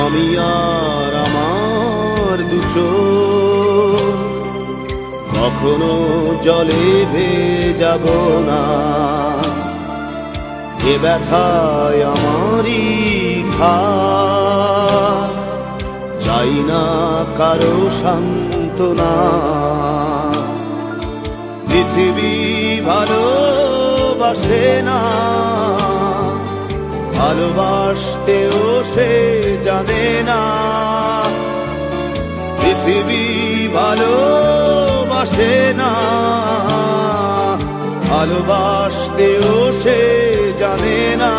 আমি আর আমার দুটো কখনো জলে ভেজাব না। এ ব্যথায় আমারই ঘাত, চাই না কারো সান্ত্বনা। পৃথিবী ভালোবাসে না, ভালোবাসতেও সে জানে না। পৃথিবী ভালোবাসে না, ভালোবাসতেও সে জানে না।